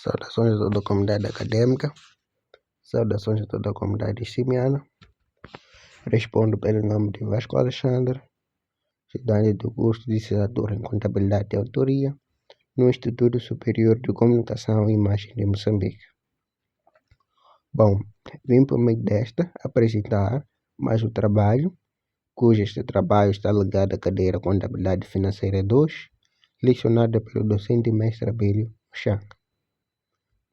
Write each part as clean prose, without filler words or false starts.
Saudações a toda a comunidade acadêmica, saudações a toda a comunidade simiana. Respondo pelo nome de Vasco Alexandre, estudante do curso de licenciatura em Contabilidade e Autoria no Instituto Superior de Comunicação e Imagem de Moçambique. Bom, vim por meio desta apresentar mais um trabalho, cujo este trabalho está ligado à cadeira Contabilidade Financeira 2, lecionada pelo docente mestre Abílio Chang.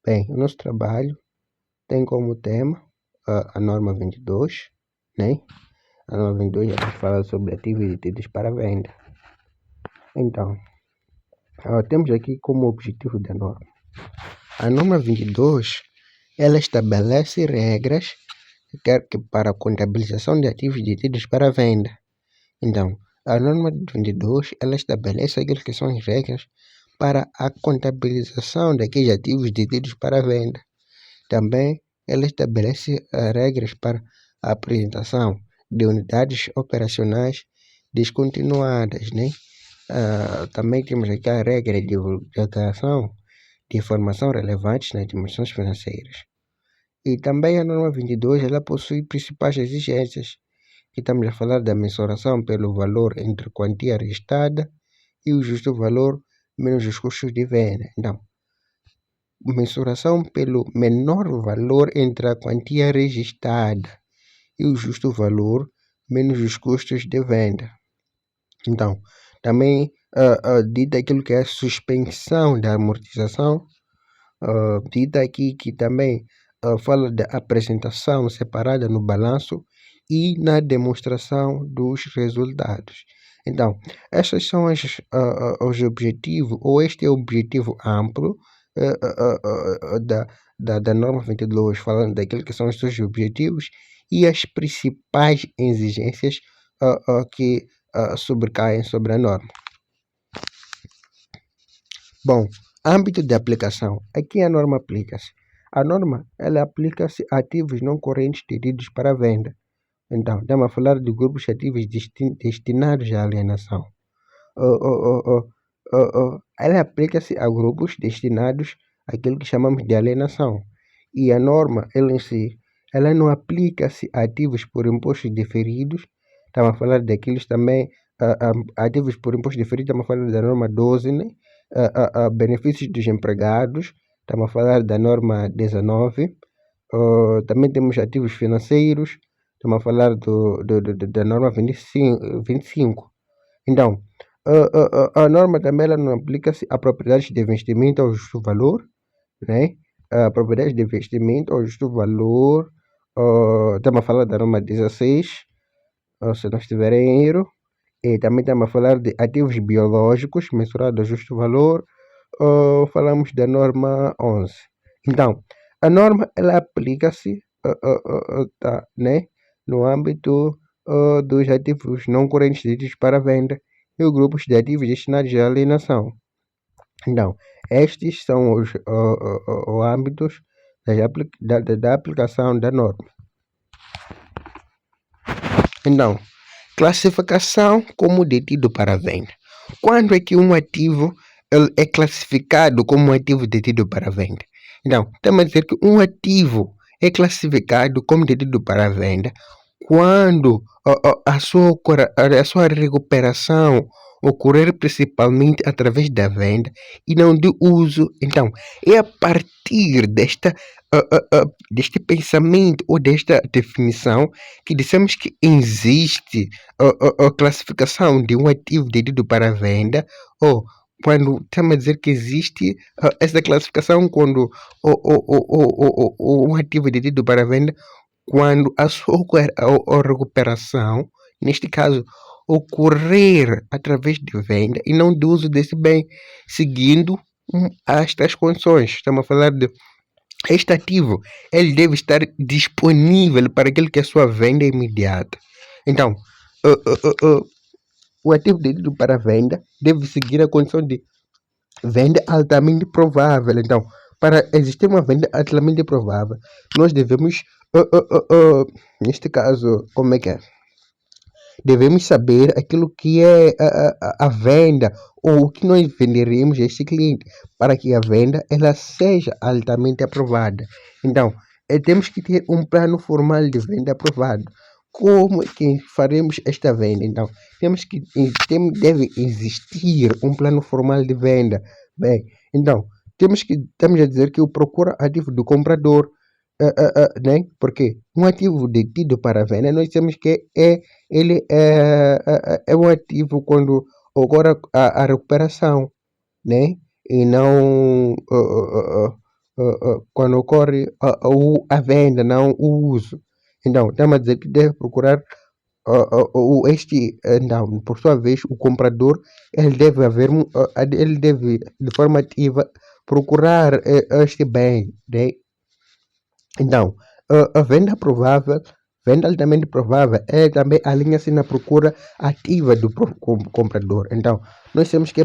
Bem, o nosso trabalho tem como tema a norma 22, né? A norma 22 já fala sobre ativos e títulos para venda. Então, temos aqui como objetivo da norma. A norma 22, ela estabelece regras que para a contabilização de ativos e títulos para venda. Então, a norma 22, ela estabelece aquelas que são as regras para a contabilização daqueles ativos e títulos para venda. Também ela estabelece regras para a apresentação de unidades operacionais descontinuadas, né? Também temos aqui a regra de divulgação de informação relevante nas dimensões financeiras. E também a norma 22, ela possui principais exigências, que estamos a falar da mensuração pelo valor entre quantia registrada e o justo valor menos os custos de venda. Então, mensuração pelo menor valor entre a quantia registrada e o justo valor menos os custos de venda. Então, também dita aquilo que é a suspensão da amortização, dita aqui que também fala da apresentação separada no balanço e na demonstração dos resultados. Então, esses são os objetivos, ou este é o objetivo amplo da norma 22, falando daquilo que são os seus objetivos e as principais exigências que sobrecaem sobre a norma. Bom, âmbito de aplicação. Aqui a norma aplica-se. A norma, ela aplica-se a ativos não correntes detidos para venda. Então, estamos a falar de grupos de ativos destinados à alienação. Ela aplica-se a grupos destinados àquilo que chamamos de alienação. E a norma, ela em si, ela não aplica-se a ativos por impostos diferidos. Estamos a falar daqueles também, ativos por impostos diferidos, estamos a falar da norma 12, né? Benefícios dos empregados, estamos a falar da norma 19. Também temos ativos financeiros, estamos a falar da norma 25. Então, a norma também ela não aplica-se a propriedades de investimento ao justo valor, né? A propriedades de investimento ao justo valor, estamos a falar da norma 16, se não estiver em erro, e também estamos a falar de ativos biológicos mensurados ao justo valor, falamos da norma 11. Então, a norma ela aplica-se né, no âmbito dos ativos não correntes detidos para venda e os grupos de ativos destinados à alienação. Então, estes são os âmbitos da aplicação da norma. Então, classificação como detido para venda. Quando é que um ativo é classificado como um ativo detido para venda? Então, estamos a dizer que um ativo é classificado como detido para venda quando a sua recuperação ocorrer principalmente através da venda e não do uso. Então, é a partir deste pensamento ou desta definição que dissemos que existe a classificação de um ativo detido para venda, ou quando estamos a dizer que existe essa classificação quando um ativo detido para venda quando a sua recuperação, neste caso, ocorrer através de venda e não do uso desse bem, seguindo estas condições. Estamos a falar de este ativo, ele deve estar disponível para aquele que é a sua venda imediata. Então, o ativo detido para venda deve seguir a condição de venda altamente provável. Então, para existir uma venda altamente provável, nós devemos, neste caso, como é que é? devemos saber aquilo que é a venda ou o que nós venderemos a este cliente para que a venda ela seja altamente aprovada. Então, temos que ter um plano formal de venda aprovado. Como é que faremos esta venda? Então, deve existir um plano formal de venda. Bem, então, estamos a dizer que o procura ativo do comprador, né? Porque um ativo detido para venda, nós temos que ele é um ativo quando ocorre a recuperação, né? E não quando ocorre a venda, não o uso. Então, estamos a dizer que deve procurar então, por sua vez, o comprador, ele deve, de forma ativa, procurar este bem, né? Então, a venda provável, venda altamente provável, é também alinha-se na procura ativa do comprador. Então, nós temos que,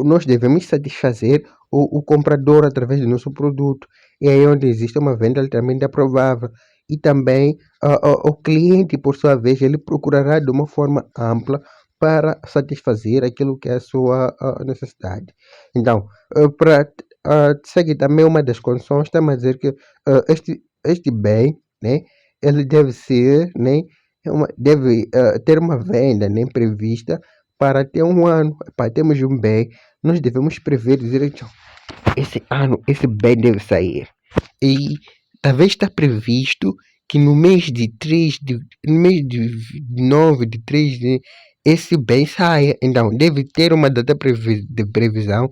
nós devemos satisfazer o comprador através do nosso produto. E aí onde existe uma venda altamente provável. E também o cliente, por sua vez, ele procurará de uma forma ampla para satisfazer aquilo que é a sua necessidade. Então, para segue também uma das condições, estamos a dizer que este bem, né, ele deve ser, né, deve ter uma venda, né, prevista para até um ano. Para termos um bem, nós devemos prever, dizer, então, esse ano, esse bem deve sair. E talvez está previsto que no mês de 3, no mês de 9, de 3, né, esse bem saia. Então, deve ter uma data de previsão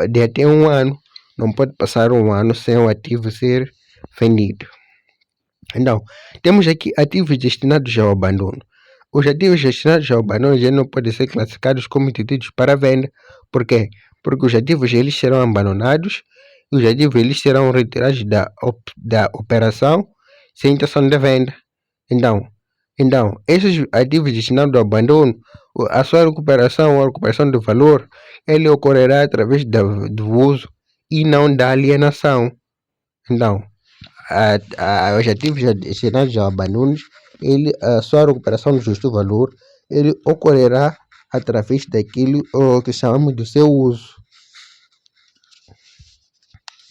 de até um ano. Não pode passar um ano sem o ativo ser vendido. Então, temos aqui ativos destinados ao abandono. Os ativos destinados ao abandono já não podem ser classificados como detidos para venda. Por quê? Porque os ativos eles serão abandonados e os ativos eles serão retirados da operação sem intenção de venda. Então, esses ativos destinados ao abandono, a sua recuperação ou a recuperação do valor, ele ocorrerá através do uso e não da alienação. Então, os ativos destinados ao abandono, a sua recuperação do justo valor, ele ocorrerá através daquilo que chamamos do seu uso.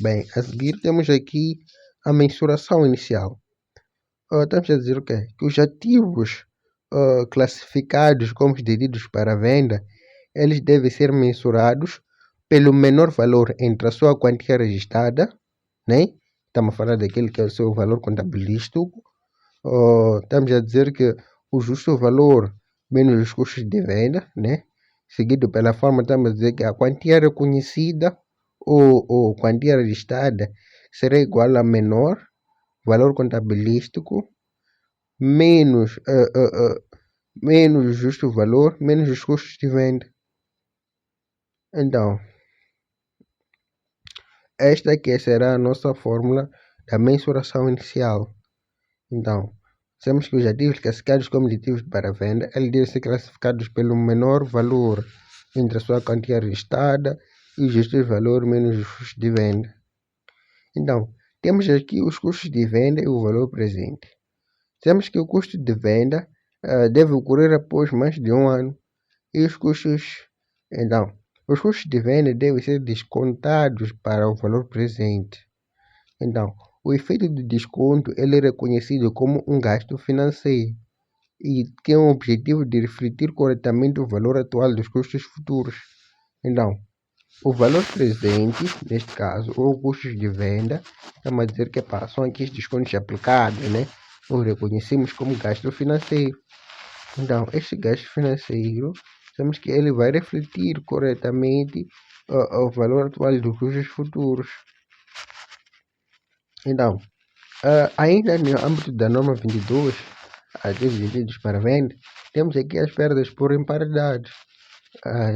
Bem, a seguir temos aqui a mensuração inicial. Estamos a dizer o quê? Que os ativos classificados como detidos para venda, eles devem ser mensurados pelo menor valor entre a sua quantia registrada, né? Estamos a falar daquele que é o seu valor contabilístico. Estamos a dizer que o justo valor menos os custos de venda, né? Seguido pela forma, estamos a dizer que a quantia reconhecida ou quantia registrada será igual a menor valor contabilístico menos menos o justo valor menos os custos de venda. Então, esta aqui será a nossa fórmula da mensuração inicial. Então, temos que os ativos classificados como ativos para venda, eles devem ser classificados pelo menor valor entre a sua quantia registrada e o justo valor menos os custos de venda. Então, temos aqui os custos de venda e o valor presente. Temos que o custo de venda deve ocorrer após mais de um ano. E os custos, então, os custos de venda devem ser descontados para o valor presente. Então, o efeito do desconto ele é reconhecido como um gasto financeiro e tem o objetivo de refletir corretamente o valor atual dos custos futuros. Então, o valor presente, neste caso, ou custos de venda, estamos a dizer que são aqui os descontos aplicados, né? Nós reconhecemos como gasto financeiro. Então, este gasto financeiro, sabemos que ele vai refletir corretamente o valor atual dos custos futuros. Então, ainda no âmbito da norma 22, ativos vendidos para venda, temos aqui as perdas por imparidade.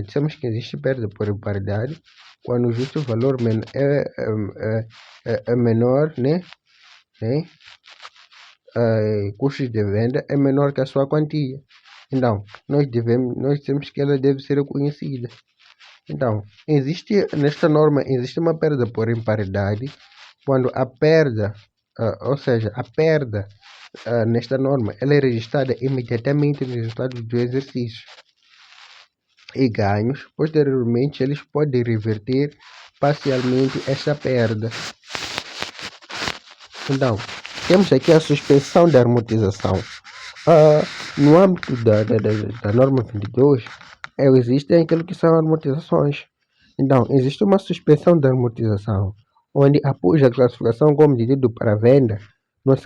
Dissemos que existe perda por imparidade quando o justo valor é menor, né? Custos de venda é menor que a sua quantia. Então, nós temos que ela deve ser reconhecida. Então, nesta norma, existe uma perda por imparidade quando a perda, ou seja, a perda nesta norma, ela é registrada imediatamente nos resultados do exercício. E ganhos, posteriormente, eles podem reverter parcialmente esta perda. Então, temos aqui a suspensão da amortização. No âmbito da norma 22, existem aquilo que são amortizações. Então, existe uma suspensão da amortização, onde após a classificação como detido para venda, não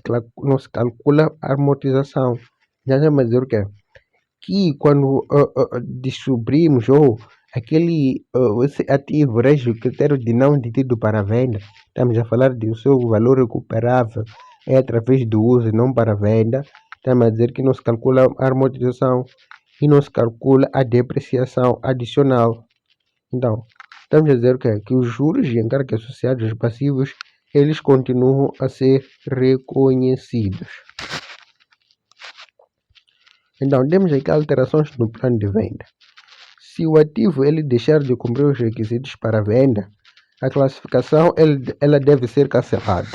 se calcula a amortização. Já vamos dizer o quê? Que quando descobrimos ou esse ativo rege o critério de não detido para venda, estamos a falar de o seu valor recuperável é através do uso e não para venda, estamos a dizer que não se calcula a amortização e não se calcula a depreciação adicional. Então, estamos a dizer que os juros e encargos associados aos passivos, eles continuam a ser reconhecidos. Então, temos aqui alterações no plano de venda. Se o ativo ele deixar de cumprir os requisitos para venda, a classificação ela deve ser cancelada.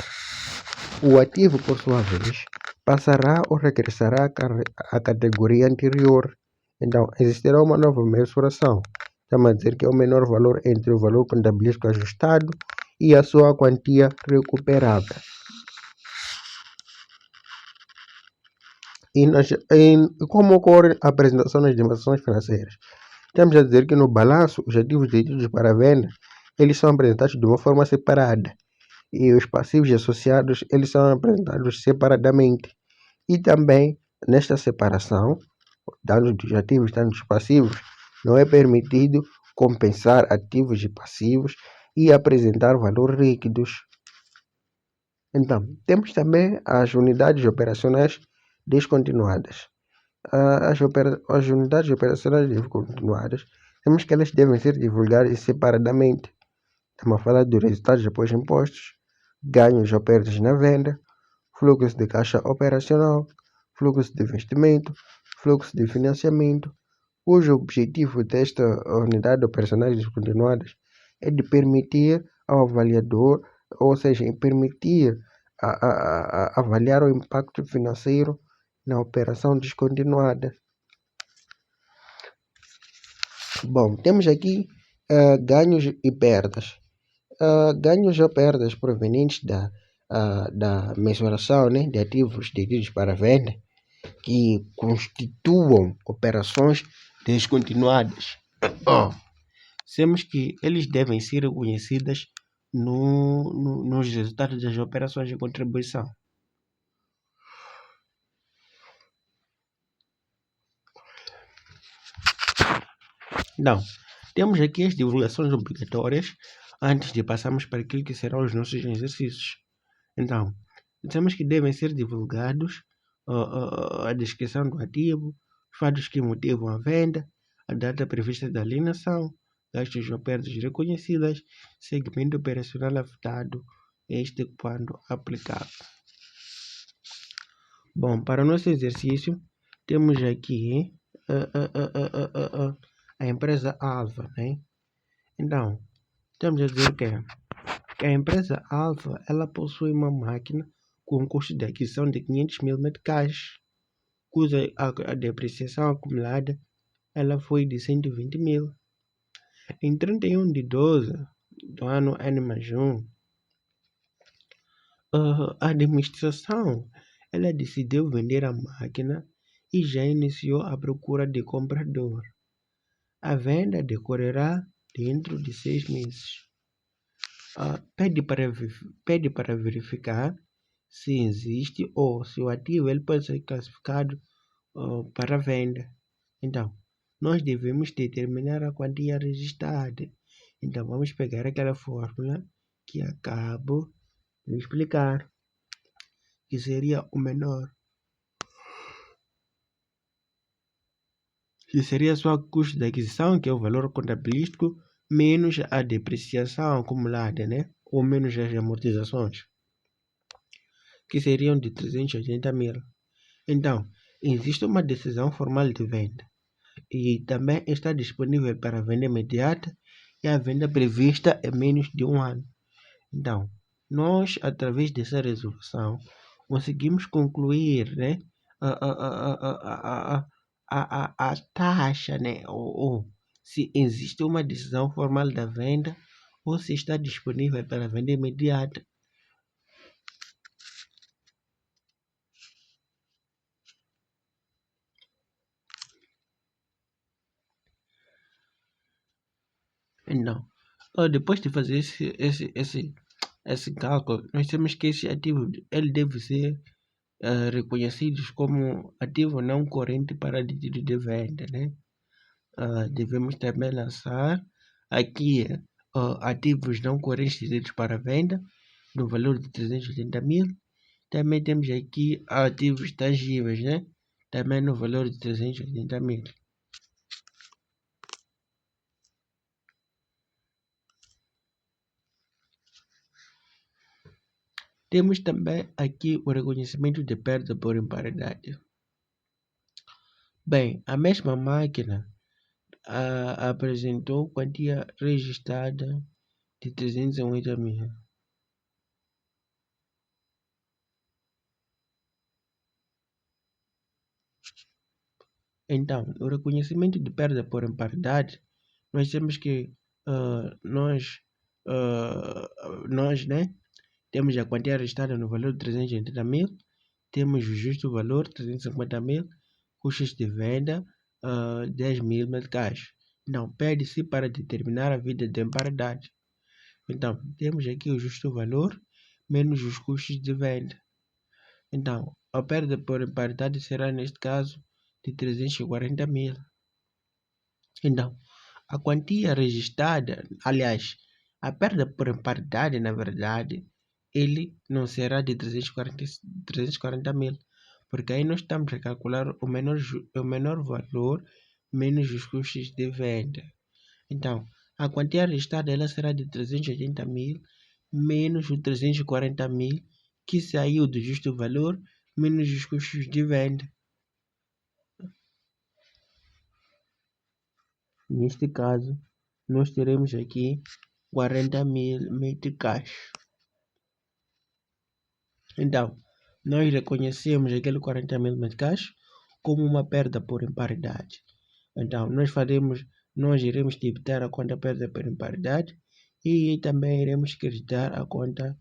O ativo, por sua vez, passará ou regressará à categoria anterior. Então, existirá uma nova mensuração. Estamos a dizer que é o menor valor entre o valor contabilístico ajustado e a sua quantia recuperável. Como ocorre a apresentação das demonstrações financeiras? Estamos a dizer que no balanço, os ativos detidos para venda, eles são apresentados de uma forma separada. E os passivos associados, eles são apresentados separadamente. E também, nesta separação, tanto dos ativos, tanto dos passivos, não é permitido compensar ativos e passivos e apresentar valores líquidos. Então, temos também as unidades operacionais descontinuadas. As unidades operacionais descontinuadas, temos que elas devem ser divulgadas separadamente. Estamos a falar dos resultados após impostos, ganhos ou perdas na venda, fluxo de caixa operacional, fluxo de investimento, fluxo de financiamento, cujo objetivo desta unidade operacionais descontinuadas é de permitir ao avaliador, ou seja, permitir avaliar o impacto financeiro na operação descontinuada. Bom, temos aqui ganhos e perdas. Ganhos ou perdas provenientes da mensuração, né, de ativos detidos para venda que constituam operações descontinuadas. Temos que eles devem ser reconhecidas nos resultados das operações de contribuição. Então, temos aqui as divulgações obrigatórias antes de passarmos para aquilo que serão os nossos exercícios. Então, temos que devem ser divulgados a descrição do ativo, os fatos que motivam a venda, a data prevista da alienação, gastos ou perdas reconhecidas, segmento operacional afetado, este quando aplicável. Bom, para o nosso exercício, temos aqui a empresa Alfa, né? Então, estamos a dizer que a empresa Alfa, ela possui uma máquina com custo de aquisição de 500 mil meticais, cuja a depreciação acumulada ela foi de 120 mil. Em 31/12 do ano N+1, a administração ela decidiu vender a máquina e já iniciou a procura de comprador. A venda decorrerá dentro de 6 meses. Pede para verificar se existe ou se o ativo ele pode ser classificado para venda. Então, nós devemos determinar a quantia registrada. Então, vamos pegar aquela fórmula que acabo de explicar, que seria o menor, que seria só o custo de aquisição, que é o valor contabilístico, menos a depreciação acumulada, né? Ou menos as amortizações, que seriam de 380 mil. Então, existe uma decisão formal de venda e também está disponível para venda imediata e a venda prevista é menos de 1 ano. Então, nós, através dessa resolução, conseguimos concluir, né, a, a, a, a, a taxa, né, ou se existe uma decisão formal da venda ou se está disponível para venda imediata. Então, depois de fazer esse cálculo, nós temos que esse ativo ele deve ser reconhecidos como ativo não corrente para pedido de venda, né? Devemos também lançar aqui ativos não correntes para venda no valor de 380 mil. Também temos aqui ativos tangíveis, né? Também no valor de 380 mil. Temos também aqui o reconhecimento de perda por imparidade. Bem, a mesma máquina apresentou quantia registrada de 380 mil. Então, o reconhecimento de perda por imparidade, nós temos que nós, né, temos a quantia registrada no valor de 380 mil, temos o justo valor, 350 mil, custos de venda, 10 mil meticais. Não, pede-se para determinar a vida de imparidade. Então, temos aqui o justo valor menos os custos de venda. Então, a perda por imparidade será, neste caso, de 340 mil. Então, a quantia registrada, aliás, a perda por imparidade, na verdade, ele não será de 340 mil, porque aí nós estamos a calcular o menor valor menos os custos de venda. Então, a quantia registrada ela será de 380 mil menos os 340 mil que saiu do justo valor menos os custos de venda. Neste caso, nós teremos aqui 40 mil meticais. Então, nós reconhecemos aquele 40 mil meticais como uma perda por imparidade. Então, nós iremos debitar a conta perda por imparidade e também iremos creditar a conta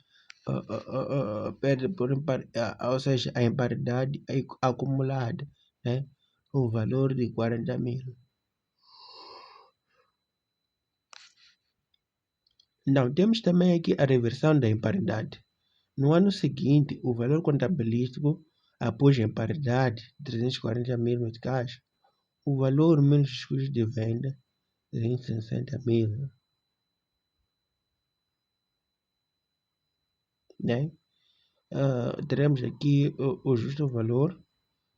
perda por imparidade, ou seja, a imparidade acumulada, né? O valor de 40 mil. Não, temos também aqui a reversão da imparidade. No ano seguinte, o valor contabilístico após a imparidade, 340 mil meticais, o valor menos os custos de venda, 360 mil, né? Teremos aqui o justo valor,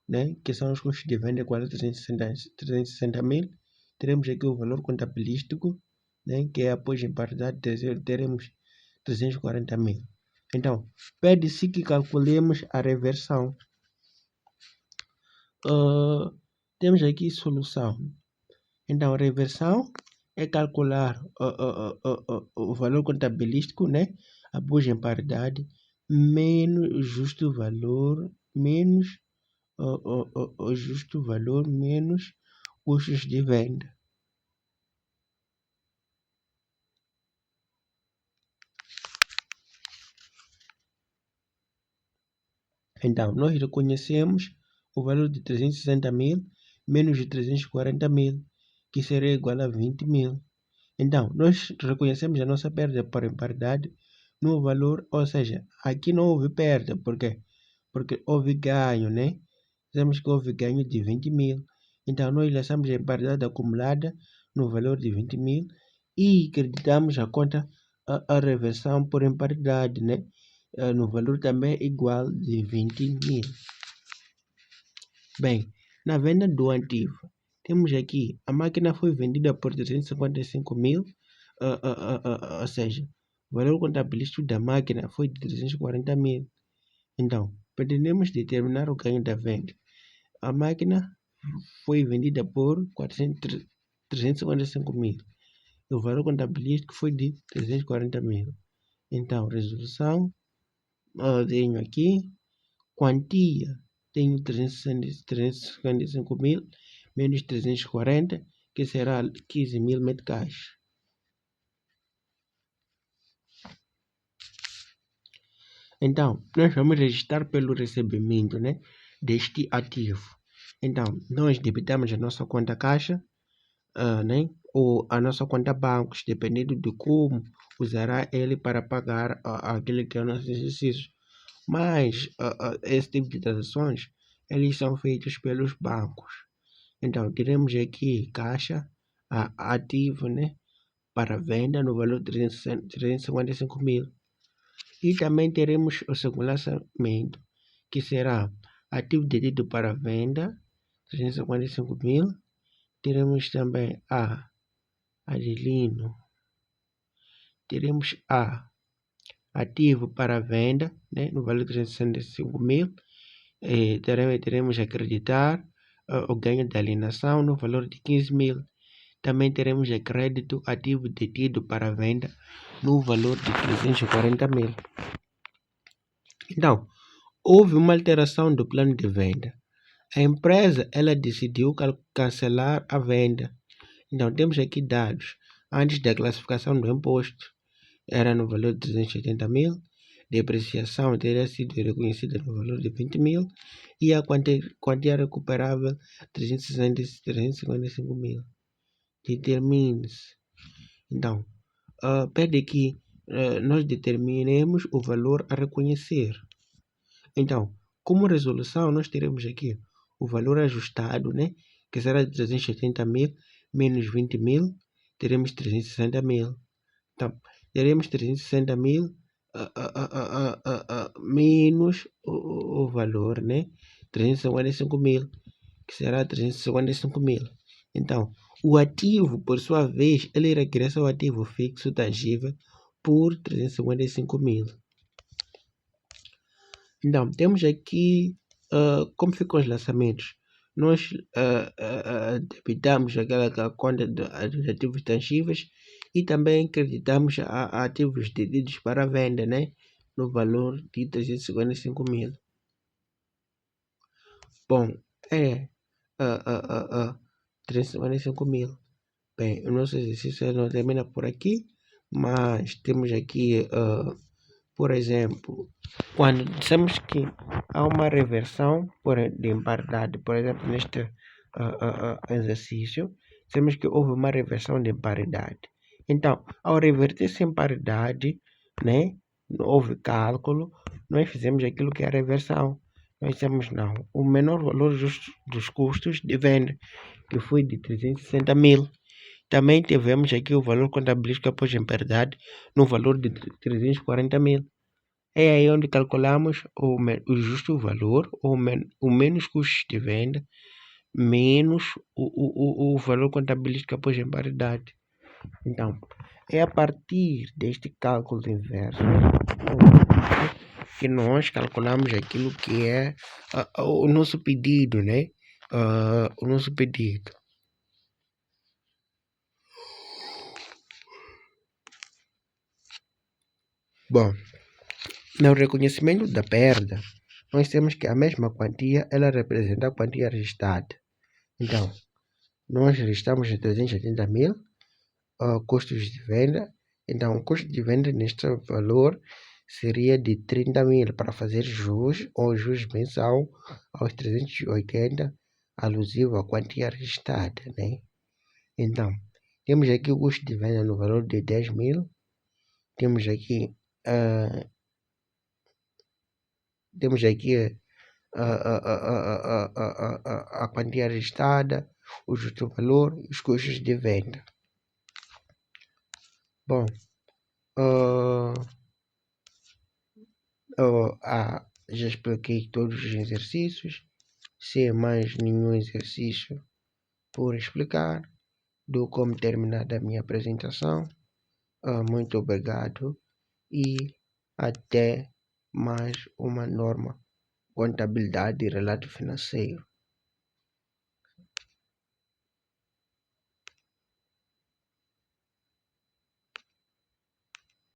né? Que são os custos de venda, 360 mil. Teremos aqui o valor contabilístico, né? Que é após a imparidade, teremos 340 mil. Então, pede-se que calculemos a reversão. Temos aqui solução. Então, a reversão é calcular o valor contabilístico, né? Após a imparidade, menos o justo valor, menos o justo valor, menos custos de venda. Então, nós reconhecemos o valor de 360 mil menos de 340 mil, que será igual a 20 mil. Então, nós reconhecemos a nossa perda por imparidade no valor, ou seja, aqui não houve perda, por quê? Porque houve ganho, né? Temos que houve ganho de 20 mil. Então, nós lançamos a imparidade acumulada no valor de 20 mil e creditamos a conta a reversão por imparidade, né? No valor também igual de 20 mil. Bem, na venda do ativo, temos aqui, a máquina foi vendida por 355 mil, ou seja, o valor contabilístico da máquina foi de 340 mil. Então, pretendemos determinar o ganho da venda. A máquina foi vendida por 355 mil. O valor contabilístico foi de 340 mil. Então, resolução, eu tenho aqui Quantia, tenho 355 mil menos 340, que será 15 mil meticais. Então, nós vamos registrar pelo recebimento, né, deste ativo. Então, nós debitamos a nossa conta caixa, né, ou a nossa conta bancos, dependendo de como usará ele para pagar aquele que é o nosso exercício. Mas esse tipo de transações, eles são feitos pelos bancos. Então, teremos aqui caixa ativo, né, para venda no valor de 355 mil. E também teremos o segundo lançamento, que será ativo detido para venda, 355 mil. Teremos também Adelino. Teremos ativo para venda, né, no valor de 365 mil. Teremos acreditar o ganho da alienação no valor de 15 mil. Também teremos a crédito ativo detido para venda no valor de 340 mil. Então, houve uma alteração do plano de venda. A empresa ela decidiu cancelar a venda. Então, temos aqui dados. Antes da classificação do imposto, era no valor de 380 mil. Depreciação teria sido reconhecida no valor de 20 mil. E a quantia recuperável, 355 mil. Determine-se. Então, pede que nós determinemos o valor a reconhecer. Então, como resolução, nós teremos aqui o valor ajustado, né, que será de 380 mil menos 20 mil, teremos 360 mil. Então, teremos 360 mil menos o valor, né, 355 mil, que será 355 mil. Então, o ativo, por sua vez, ele regressa ao ativo fixo tangível por 355 mil. Então, temos aqui como ficam os lançamentos. Nós debitamos aquela conta dos ativos tangíveis e também creditamos a ativos detidos para venda, né, no valor de 355 mil. Bom, 355 mil. Bem, o nosso exercício não termina por aqui, mas temos aqui, por exemplo, quando dissemos que há uma reversão de imparidade, por exemplo, neste exercício, dissemos que houve uma reversão de imparidade. Então, ao reverter-se em paridade, né, não houve cálculo, nós fizemos aquilo que é a reversão. Nós dissemos não, o menor valor dos custos de venda, que foi de 360 mil. Também tivemos aqui o valor contabilístico após imparidade no valor de 340 mil. É aí onde calculamos o justo valor, ou o menos custos de venda, menos o valor contabilístico após imparidade. Então, é a partir deste cálculo inverso que nós calculamos aquilo que é o nosso pedido, né? O nosso pedido. Bom, no reconhecimento da perda, nós temos que a mesma quantia, ela representa a quantia registrada. Então, nós registramos 380 mil custos de venda. Então, o custo de venda neste valor seria de 30 mil para fazer jus ou jus mensal aos 380, alusivo à quantia registrada, né? Então, temos aqui o custo de venda no valor de 10 mil. Temos aqui a quantia registrada, o justo valor e os custos de venda. Bom, já expliquei todos os exercícios. Sem mais nenhum exercício por explicar, dou como terminada a minha apresentação. Muito obrigado e até mais uma norma contabilidade e relato financeiro.